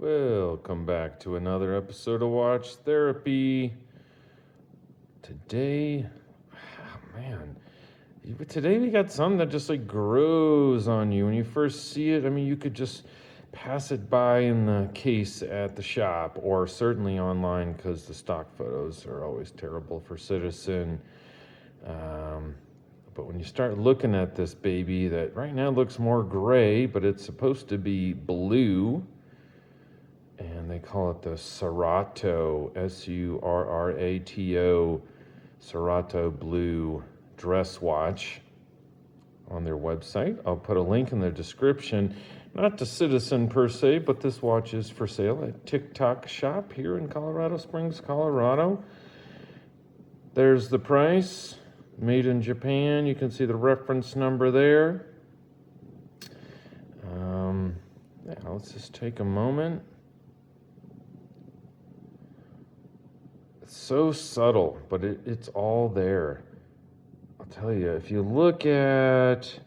Welcome back to another episode of Watch Therapy. Today, today we got something that just like grows on you. When you first see it, you could just pass it by in the case at the shop or certainly online because the stock photos are always terrible for Citizen. But when you start looking at this baby that right now looks more gray, but it's supposed to be blue, and they call it the Surrato, S-U-R-R-A-T-O, Surrato Blue Dress Watch on their website. I'll put a link in the description, not to Citizen per se, but this watch is for sale at Tick Tock shop here in Colorado Springs, Colorado. There's the price, made in Japan. You can see the reference number there. Let's just take a moment. It's so subtle, but it's all there. I'll tell you, if you look at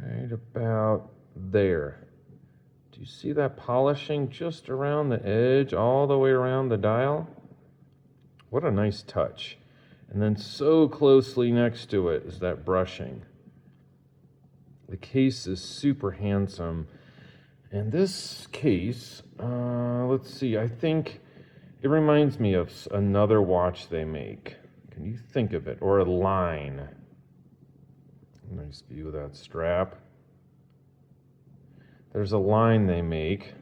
right about there, do you see that polishing just around the edge, all the way around the dial? What a nice touch. And then so closely next to it is that brushing. The case is super handsome. And this case, let's see, I think it reminds me of another watch they make. Can you think of it? Or a line. Nice view of that strap. There's a line they make.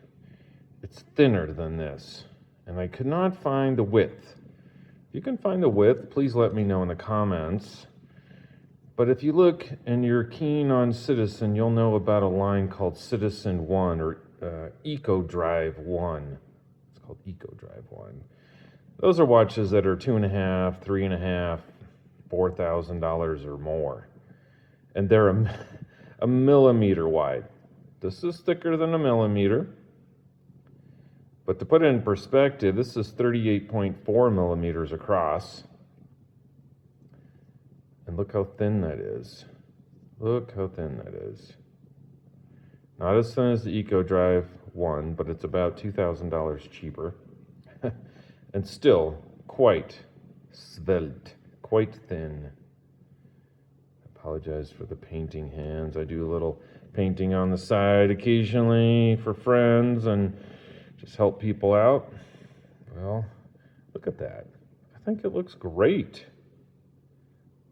It's thinner than this. And I could not find the width. If you can find the width, please let me know in the comments. But if you look and you're keen on Citizen, you'll know about a line called Citizen 1 or Eco Drive 1. It's called Eco Drive 1. Those are watches that are $2,500, $3,500, $4,000 or more. And they're a millimeter wide. This is thicker than a millimeter. But to put it in perspective, this is 38.4 millimeters across. And look how thin that is. Look how thin that is. Not as thin as the Eco Drive 1, but it's about $2,000 cheaper. And still quite svelte, quite thin. I apologize for the painting hands. I do a little painting on the side occasionally for friends and just help people out. Well, look at that. I think it looks great.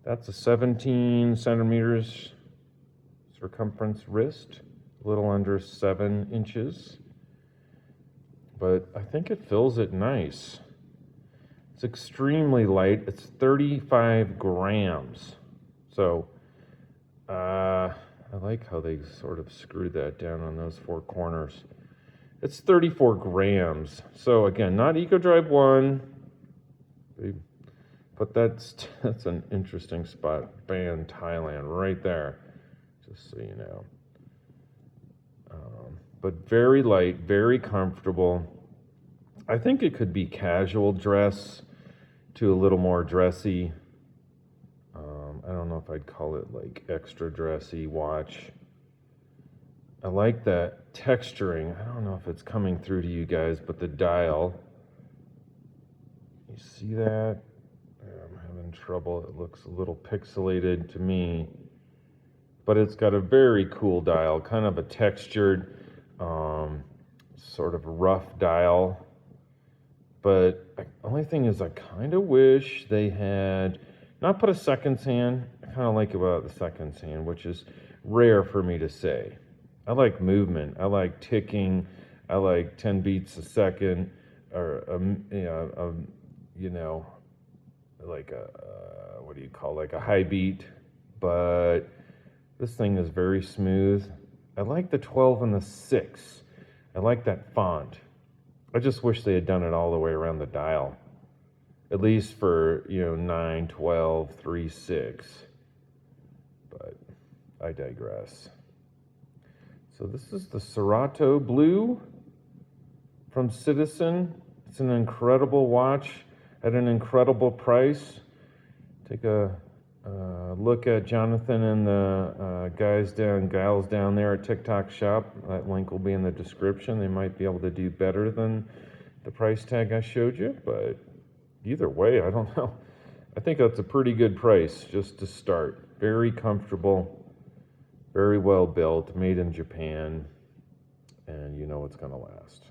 That's a 17 centimeters circumference wrist, a little under 7 inches. But I think it fills it nice. It's extremely light. It's 35 grams. So I like how they sort of screwed that down on those four corners. It's 34 grams. So again, not Eco Drive 1. But that's an interesting spot. Ban Thailand right there, just so you know. But very light, very comfortable. I think it could be casual dress to a little more dressy. I don't know if I'd call it like extra dressy watch. I like that texturing. I don't know if it's coming through to you guys, but the dial, you see that? I'm having trouble. It looks a little pixelated to me, but it's got a very cool dial, kind of a textured, sort of rough dial. But the only thing is, I kind of wish they had not put a seconds hand. I kind of like about the seconds hand, which is rare for me to say. I like movement. I like ticking. I like 10 beats a second, or like a high beat. But this thing is very smooth. I like the 12 and the 6. I like that font. I just wish they had done it all the way around the dial, at least for 9, 12, 3, 6. But I digress. So this is the Surrato Blue from Citizen. It's an incredible watch at an incredible price. Take a Look at Jonathan and the gals down there at Tick Tock shop. That link will be in the description. They might be able to do better than the price tag I showed you, but either way, I don't know. I think that's a pretty good price just to start. Very comfortable, very well built, made in Japan, and you know it's going to last.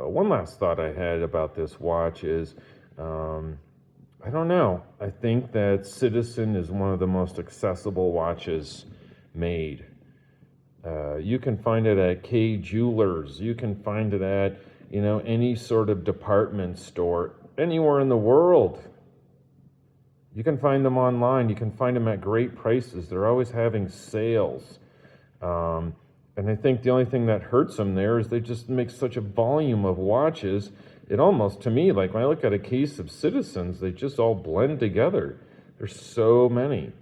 One last thought I had about this watch is, I don't know. I think that Citizen is one of the most accessible watches made. You can find it at K Jewelers. You can find it at, any sort of department store anywhere in the world. You can find them online. You can find them at great prices. They're always having sales. And I think the only thing that hurts them there is they just make such a volume of watches. It almost, to me, like when I look at a case of Citizens, they just all blend together. There's so many.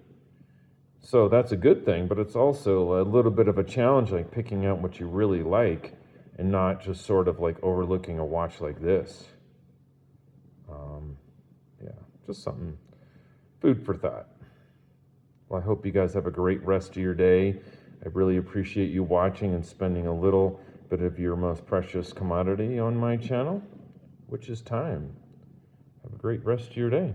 So that's a good thing, but it's also a little bit of a challenge, like picking out what you really like and not just sort of like overlooking a watch like this. Yeah, just something, food for thought. Well, I hope you guys have a great rest of your day. I really appreciate you watching and spending a little bit of your most precious commodity on my channel, which is time. Have a great rest of your day.